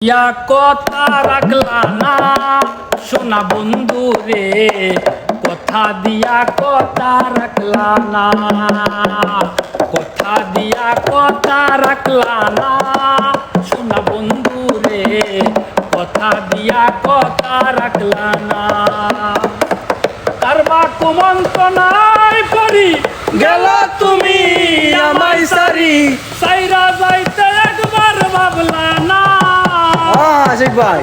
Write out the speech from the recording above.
ইয়া কথা রাখলা না সোনা বন্ধু রে, কথা দিয়া কথা রাখলা না, কথা দিয়া কথা রাখলা না সোনা বন্ধু রে, কথা দিয়া কথা রাখলা না। কারবা কুমন্ত্রণায় পড়ি গেলা তুমি আমায় সারি। সাইরা যাইতে একবার ভাবলা না। আশিক ভাই